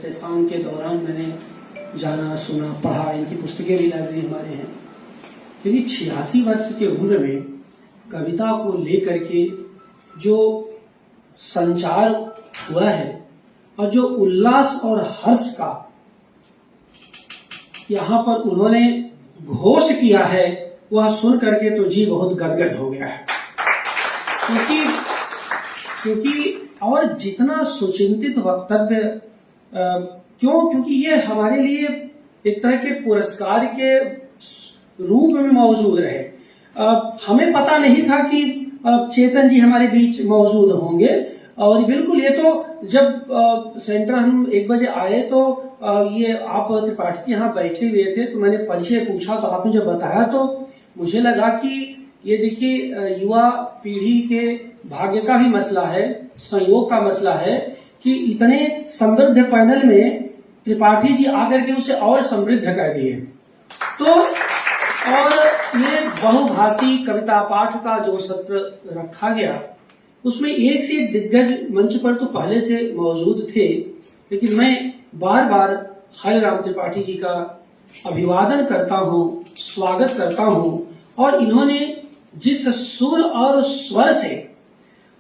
शाम के दौरान मैंने जाना, सुना, पढ़ा, इनकी पुस्तकें भी लाइब्रेरी हमारे हैं। लेकिन 86 वर्ष के उम्र में कविता को लेकर के जो संचार हुआ है और जो उल्लास और हर्ष का यहाँ पर उन्होंने घोष किया है, वह सुन करके तो जी बहुत गदगद हो गया है। क्योंकि और जितना सुचिंतित वक्तव्य क्योंकि ये हमारे लिए एक तरह के पुरस्कार के रूप में मौजूद रहे। हमें पता नहीं था कि चेतन जी हमारे बीच मौजूद होंगे, और बिल्कुल ये तो जब सेंटर हम 1 बजे आए तो ये आप त्रिपाठी जी यहाँ बैठे हुए थे, तो मैंने परिचय पूछा तो आपने जब बताया तो मुझे लगा कि ये देखिए युवा पीढ़ी के भाग्य का भी मसला है, संयोग का मसला है कि इतने समृद्ध पैनल में त्रिपाठी जी आकर के उसे और समृद्ध कर दिए। तो और ये बहुभाषी कविता पाठ का जो सत्र रखा गया, उसमें एक से एक दिग्गज मंच पर तो पहले से मौजूद थे, लेकिन मैं बार बार हरिराम त्रिपाठी जी का अभिवादन करता हूँ, स्वागत करता हूँ। और इन्होंने जिस सुर और स्वर से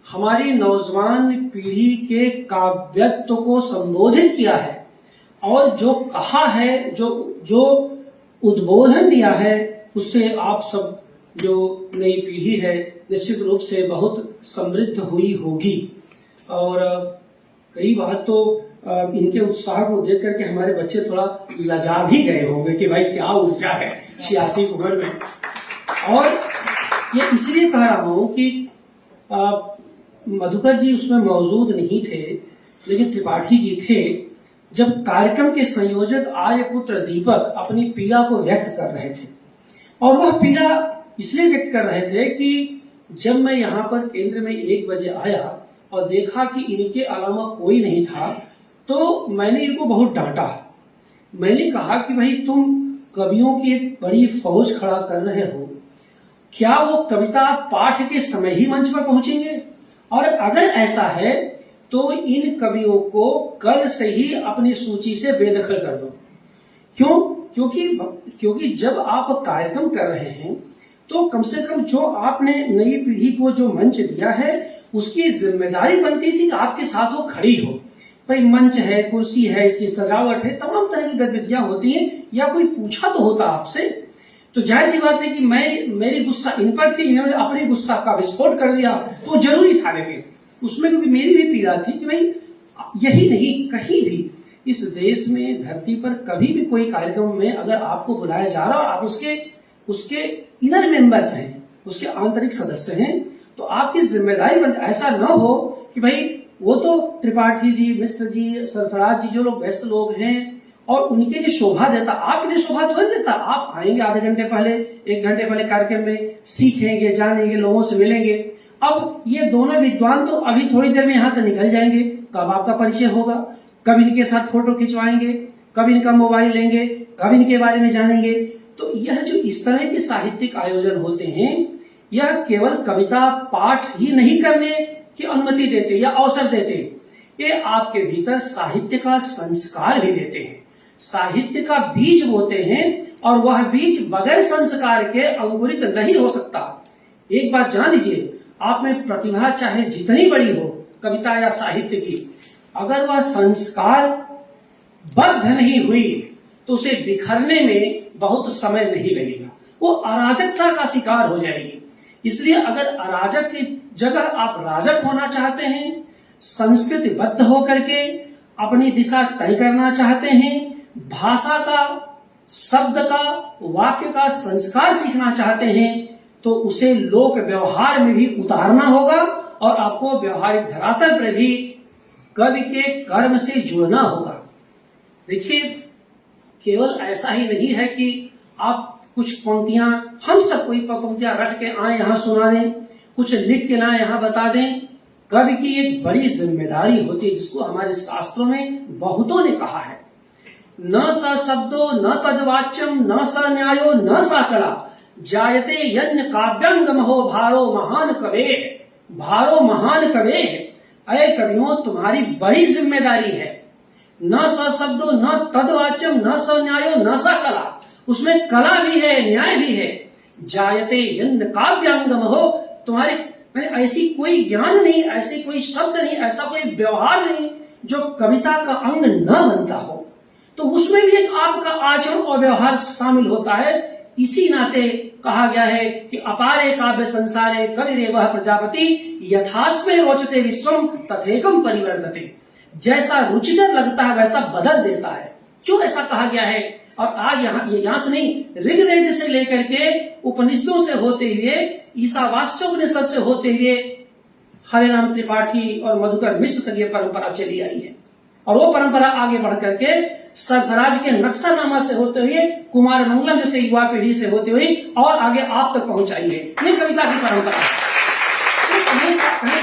हमारी नौजवान पीढ़ी के काव्यत्व को संबोधित किया है और जो कहा है, जो उद्बोधन दिया है, उससे आप सब जो नई पीढ़ी है निश्चित रूप से बहुत समृद्ध हुई होगी। और कई बार तो इनके उत्साह को देख करके हमारे बच्चे थोड़ा लजा भी गए होंगे कि भाई क्या ऊर्जा है 86 उम्र में। और ये इसलिए कह रहा हूं कि मधुकर जी उसमें मौजूद नहीं थे, लेकिन त्रिपाठी जी थे। जब कार्यक्रम के संयोजक आर्यपुत्र दीपक अपनी पीड़ा को व्यक्त कर रहे थे, और वह पीड़ा इसलिए व्यक्त कर रहे थे कि जब मैं यहाँ पर केंद्र में 1 बजे आया और देखा कि इनके अलावा कोई नहीं था, तो मैंने इनको बहुत डांटा। मैंने कहा कि भाई तुम कवियों की एक बड़ी फौज खड़ा कर रहे हो, क्या वो कविता पाठ के समय ही मंच पर पहुंचेंगे? और अगर ऐसा है तो इन कवियों को कल से ही अपनी सूची से बेदखल कर दो। क्यों? क्योंकि जब आप कार्यक्रम कर रहे हैं तो कम से कम जो आपने नई पीढ़ी को जो मंच दिया है, उसकी जिम्मेदारी बनती थी कि आपके साथ वो खड़ी हो। भाई मंच है, कुर्सी है, इसकी सजावट है, तमाम तरह की गतिविधियां होती हैं, या कोई पूछा तो होता आपसे। तो जाहिर सी बात है कि मेरी गुस्सा इन पर थी, इन्होंने अपने गुस्सा का विस्फोट कर दिया, तो जरूरी था। लेकिन उसमें क्योंकि मेरी भी पीड़ा थी कि भाई यही नहीं, कहीं भी इस देश में धरती पर कभी भी कोई कार्यक्रम में अगर आपको बुलाया जा रहा और आप उसके इनर मेंबर्स हैं, उसके आंतरिक सदस्य हैं, तो आपकी जिम्मेदारी बन, ऐसा न हो कि भाई वो तो त्रिपाठी जी, मिश्र जी, सरफराज जी जो लोग व्यस्त लोग हैं और उनके लिए शोभा देता, आपके लिए शोभा थोड़ी देता। आप आएंगे आधे घंटे पहले, 1 घंटे पहले कार्यक्रम में, सीखेंगे, जानेंगे, लोगों से मिलेंगे। अब ये दोनों विद्वान तो अभी थोड़ी देर में यहाँ से निकल जाएंगे, कब आपका परिचय होगा, कब इनके साथ फोटो खिंचवाएंगे, कब इनका मोबाइल लेंगे, कब इनके बारे में जानेंगे। तो यह जो इस तरह के साहित्यिक आयोजन होते हैं, यह केवल कविता पाठ ही नहीं करने की अनुमति देते या अवसर देते, ये आपके भीतर साहित्य का संस्कार भी देते हैं, साहित्य का बीज बोते हैं, और वह बीज बगैर संस्कार के अंकुरित नहीं हो सकता। एक बात जान लीजिए, आप में प्रतिभा चाहे जितनी बड़ी हो, कविता या साहित्य की, अगर वह संस्कार बद्ध नहीं हुई तो उसे बिखरने में बहुत समय नहीं लगेगा, वो अराजकता का शिकार हो जाएगी। इसलिए अगर अराजक की जगह आप राजक होना चाहते हैं, संस्कृतिबद्ध होकर के अपनी दिशा तय करना चाहते हैं, भाषा का, शब्द का, वाक्य का संस्कार सीखना चाहते हैं, तो उसे लोक व्यवहार में भी उतारना होगा और आपको व्यवहारिक धरातल पर भी कवि के कर्म से जुड़ना होगा। देखिए, केवल ऐसा ही नहीं है कि आप कुछ पंक्तियां, हम सब कोई पंक्तियां रट के आए यहाँ सुना दें, कुछ लिख के लाए यहाँ बता दें। कवि की एक बड़ी जिम्मेदारी होती है, जिसको हमारे शास्त्रों में बहुतों ने कहा है, न स शब्दो न तद्वाच्यम न स न्यायो न स कला जायते यज्ञ काव्यंगमहो भारो महान कवे। भारो महान कवे। अरे कवियों, तुम्हारी बड़ी जिम्मेदारी है न स शब्दो न तदवाच्यम न स न्यायो न स कला, उसमें कला भी है, न्याय भी है। जायते यन्न काव्यांगम हो, तुम्हारे मैंने ऐसी कोई ज्ञान नहीं, ऐसे कोई शब्द नहीं, ऐसा कोई व्यवहार नहीं जो कविता का अंग न बनता हो। तो उसमें भी एक आपका आचरण और व्यवहार शामिल होता है। इसी नाते कहा गया है कि अपारे काव्य संसारे कविरेवः प्रजापति, यथास्मे रोचते विश्वम तथेकम परिवर्तते। जैसा रुचिकर लगता है वैसा बदल देता है। क्यों ऐसा कहा गया है? और आज यहाँ से नहीं, ऋग्वेद से लेकर के उपनिषदों से होते हुए, ईशावास्योपनिषद से होते हुए हरिनाम त्रिपाठी और मधुकर मिश्र तक ये परंपरा चली आई है। और वो परंपरा आगे बढ़ करके सर्फराज के नक्शा से होते हुए, कुमार मंगलम जैसे युवा पीढ़ी से होते हुए और आगे आप तक पहुंच आई है। ये कविता की परंपरा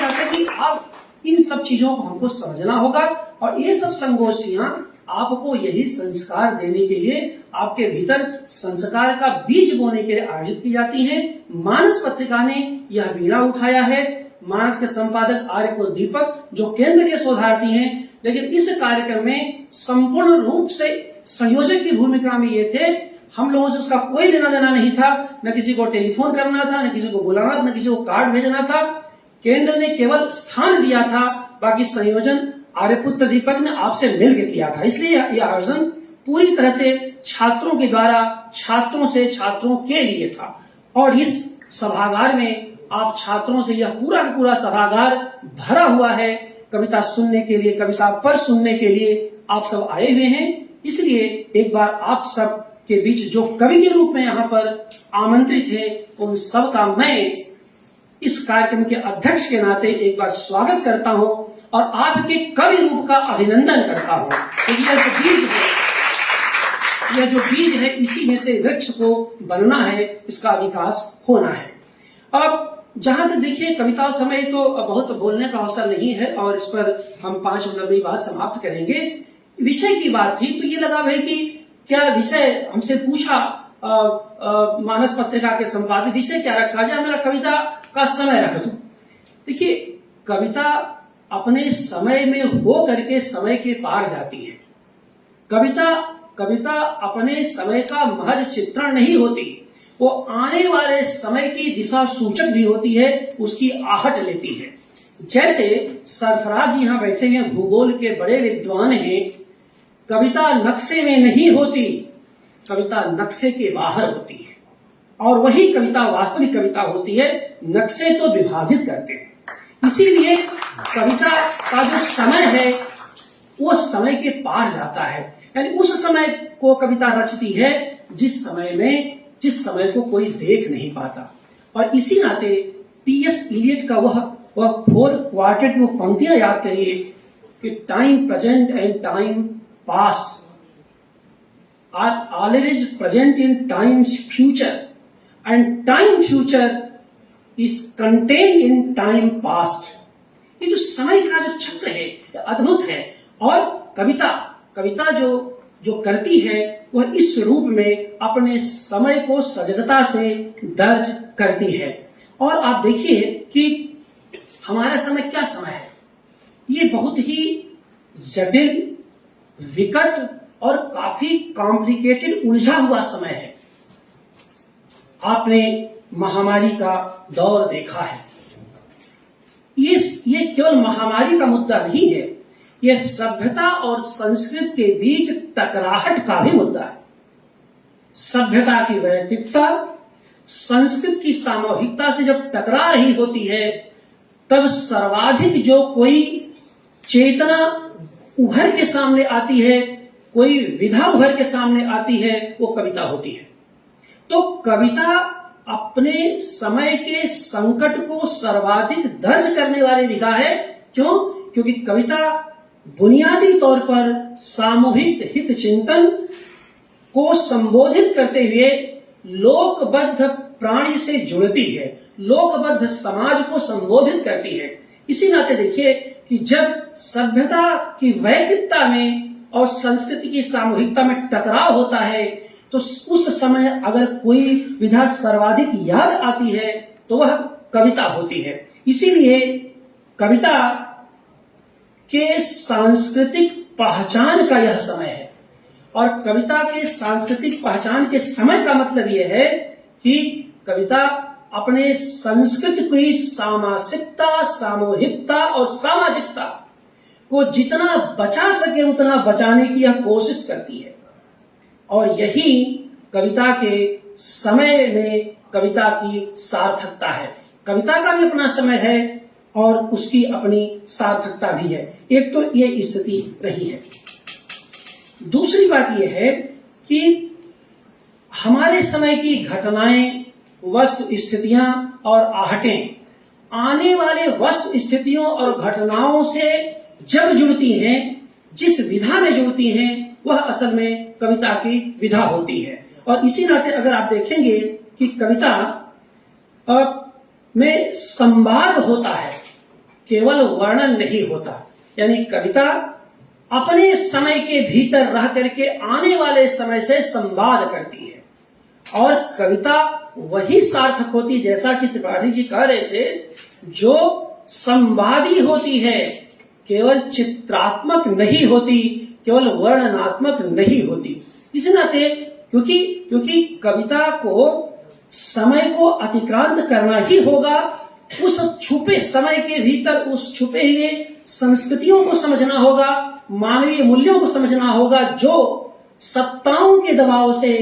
है कि आप इन सब चीजों को हमको समझना होगा। और ये सब संगोष्ठियां आपको यही संस्कार देने के लिए, आपके भीतर संस्कार का बीज बोने के लिए आयोजित की जाती हैं। मानस पत्रिका ने यह बीड़ा उठाया है। मानस के संपादक आर्यपुर दीपक जो केंद्र के शोधार्थी हैं, लेकिन इस कार्यक्रम में संपूर्ण रूप से संयोजक की भूमिका में ये थे। हम लोगों से उसका कोई लेना देना नहीं था, न किसी को टेलीफोन करना था, न किसी को बुलाना, न किसी को कार्ड भेजना था। केंद्र ने केवल स्थान दिया था, बाकी संयोजन आर्यपुत्र दीपक ने आपसे मिलकर किया था। इसलिए यह आयोजन पूरी तरह से छात्रों के द्वारा, छात्रों से छात्रों के लिए था। और इस सभागार में आप छात्रों से यह पूरा का पूरा सभागार भरा हुआ है। कविता सुनने के लिए, कविता पर सुनने के लिए आप सब आए हुए हैं। इसलिए एक बार आप सब के बीच जो कवि के रूप में यहाँ पर आमंत्रित है, उन सब का मैं इस कार्यक्रम के अध्यक्ष के नाते एक बार स्वागत करता हूँ और आपके कवि रूप का अभिनंदन करता हूँ। यह जो बीज है, इसी में से वृक्ष को बनना है, इसका विकास होना है। अब जहां तक देखिए, कविता समय तो बहुत बोलने का अवसर नहीं है और इस पर हम 5 मिनट में बात समाप्त करेंगे। विषय की बात थी तो ये लगा भाई कि क्या विषय हमसे पूछा मानस पत्रिका के संपादक, विषय क्या रखा जाए? मेरा कविता का समय रख दो। देखिए, कविता अपने समय में हो करके समय के पार जाती है। कविता अपने समय का महज चित्रण नहीं होती, वो आने वाले समय की दिशा सूचक भी होती है, उसकी आहट लेती है। जैसे सरफराज जी यहाँ बैठे हैं, भूगोल के बड़े विद्वान हैं। कविता नक्शे में नहीं होती, कविता नक्शे के बाहर होती है। और वही कविता वास्तविक कविता होती है। नक्शे तो विभाजित करते हैं। इसीलिए कविता का जो समय है वो समय के पार जाता है। यानी उस समय को कविता रचती है जिस समय को कोई देख नहीं पाता। और इसी नाते टी.एस. इलियट का वह 4 क्वार्टेट वो पंक्तियां याद करिए कि time present and time past are always present in times future and time future is contain in time past. ये जो समय का जो चक्र है अद्भुत है। और कविता जो करती है वह इस रूप में अपने समय को सजगता से दर्ज करती है। और आप देखिए कि हमारा समय क्या समय है, ये बहुत ही जटिल, विकट और काफी कॉम्प्लिकेटेड, उलझा हुआ समय है। आपने महामारी का दौर देखा है। ये केवल महामारी का मुद्दा नहीं है, यह सभ्यता और संस्कृत के बीच टकराहट का भी मुद्दा है। सभ्यता की वैयक्तिकता संस्कृत की सामूहिकता से जब टकरा रही होती है, तब सर्वाधिक जो कोई चेतना उभर के सामने आती है, कोई विधा उभर के सामने आती है, वो कविता होती है। तो कविता अपने समय के संकट को सर्वाधिक दर्ज करने वाली विधा है। क्यों? क्योंकि कविता बुनियादी तौर पर सामूहिक हित चिंतन को संबोधित करते हुए लोकबद्ध प्राणी से जुड़ती है, लोकबद्ध समाज को संबोधित करती है। इसी नाते देखिए कि जब सभ्यता की वैयक्तिकता में और संस्कृति की सामूहिकता में टकराव होता है, तो उस समय अगर कोई विधा सर्वाधिक याद आती है तो वह कविता होती है। इसीलिए कविता के सांस्कृतिक पहचान का यह समय है। और कविता के सांस्कृतिक पहचान के समय का मतलब यह है कि कविता अपने संस्कृति की सामासिकता, सामूहिकता और सामाजिकता को जितना बचा सके उतना बचाने की यह कोशिश करती है। और यही कविता के समय में कविता की सार्थकता है। कविता का भी अपना समय है और उसकी अपनी सार्थकता भी है। एक तो ये स्थिति रही है। दूसरी बात यह है कि हमारे समय की घटनाएं, वस्तु स्थितियां और आहटें आने वाले वस्तु स्थितियों और घटनाओं से जब जुड़ती हैं, जिस विधा में जुड़ती हैं, वह असल में कविता की विधा होती है। और इसी नाते अगर आप देखेंगे कि कविता में संवाद होता है, केवल वर्णन नहीं होता। यानी कविता अपने समय के भीतर रह करके आने वाले समय से संवाद करती है। और कविता वही सार्थक होती, जैसा कि त्रिपाठी जी कह रहे थे, जो संवादी होती है, केवल चित्रात्मक नहीं होती, केवल वर्णनात्मक नहीं होती। इस नाते क्योंकि कविता को समय को अतिक्रांत करना ही होगा, उस छुपे समय के भीतर उस छुपे हुए संस्कृतियों को समझना होगा, मानवीय मूल्यों को समझना होगा, जो सत्ताओं के दबाव से,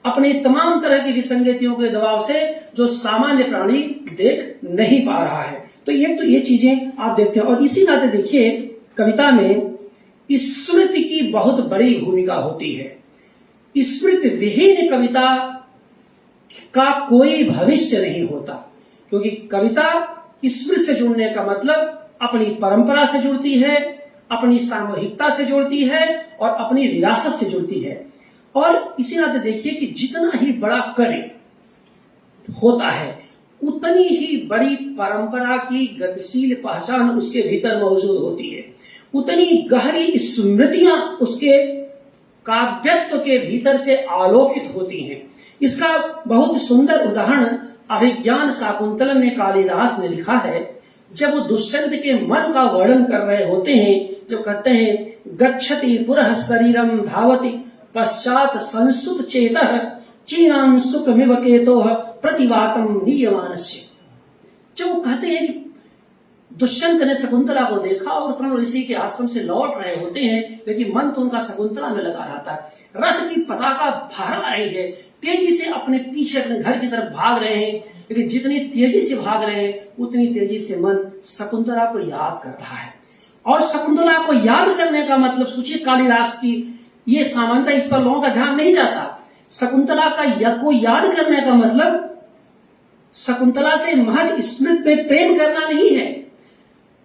अपने तमाम तरह की विसंगतियों के दबाव से जो सामान्य प्राणी देख नहीं पा रहा है। तो ये चीजें आप देखते हैं। और इसी नाते देखिए, कविता में स्मृति की बहुत बड़ी भूमिका होती है। स्मृति विहीन कविता का कोई भविष्य नहीं होता, क्योंकि कविता स्मृति से जुड़ने का मतलब अपनी परंपरा से जुड़ती है, अपनी सामूहिकता से जुड़ती है और अपनी विरासत से जुड़ती है। और इसी नाते देखिए कि जितना ही बड़ा कवि होता है, उतनी ही बड़ी परंपरा की गतिशील पहचान उसके भीतर मौजूद होती है, उतनी गहरी स्मृतियां उसके काव्यत्व के भीतर से आलोकित होती हैं। इसका बहुत सुंदर उदाहरण अभिज्ञान शाकुंतलम में कालिदास ने लिखा है। जब वो दुष्यंत के मन का वर्णन कर रहे होते हैं, जो कहते हैं गच्छति पुरः शरीरम धावति पश्चात संसुत चेतः चीनांशुकमिव केतोः प्रतिवातम नीयमानस्य। जब वो कहते हैं कि दुष्यंत ने शकुंतला को देखा और कर्ण ऋषि के आश्रम से लौट रहे होते हैं, लेकिन मन तो उनका शकुंतला में लगा रहता है। रथ की पताका फहरा रही है, तेजी से अपने पीछे अपने घर की तरफ भाग रहे हैं, लेकिन जितनी तेजी से भाग रहे हैं उतनी तेजी से मन शकुंतला को याद कर रहा है। और शकुंतला को याद करने का मतलब सोचिए, कालिदास की ये सामान्यता, इस पर लोगों का ध्यान नहीं जाता। शकुंतला को याद करने का मतलब शकुंतला से महज स्मृति में प्रेम करना नहीं है,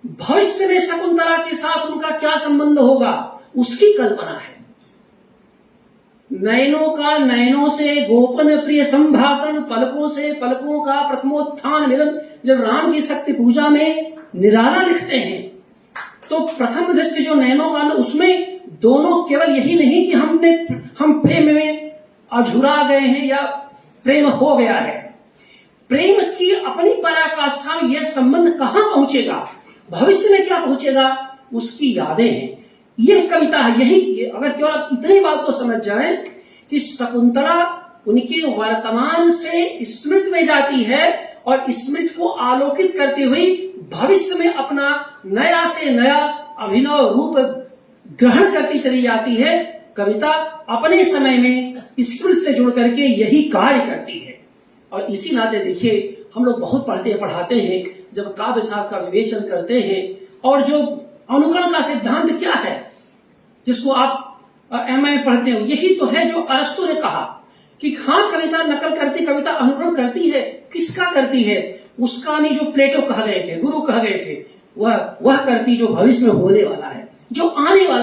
भविष्य में शकुंतला के साथ उनका क्या संबंध होगा उसकी कल्पना है। नयनों का नयनों से गोपन प्रिय संभाषण, पलकों से पलकों का प्रथमोत्थान मिलन। जब राम की शक्ति पूजा में निराला लिखते हैं तो प्रथम दृष्टि जो नयनों का, उसमें दोनों केवल यही नहीं कि हम प्रेम में अझुरा गए हैं या प्रेम हो गया है। प्रेम की अपनी पराकाष्ठा में यह संबंध कहां पहुंचेगा, भविष्य में क्या पहुंचेगा, उसकी यादें हैं। यह कविता है। यही अगर केवल आप इतनी बात को समझ जाएं कि शकुंतला उनके वर्तमान से स्मृति में जाती है और स्मृति को आलोकित करती हुई भविष्य में अपना नया से नया अभिनव रूप ग्रहण करती चली जाती है। कविता अपने समय में स्मृति से जुड़ करके यही कार्य करती है। और इसी नाते देखिए, हम लोग बहुत पढ़ाते हैं, जब काव्य शास्त्र का विवेचन करते हैं, और जो अनुकरण का सिद्धांत क्या है जिसको आप एमए पढ़ते हो, यही तो है जो अरस्तु ने कहा कि हाँ, कविता नकल करती, कविता अनुकरण करती है। किसका करती है? उसका नहीं जो प्लेटो कह गए थे, गुरु कह गए थे, वह करती जो भविष्य में होने वाला है, जो आने वाला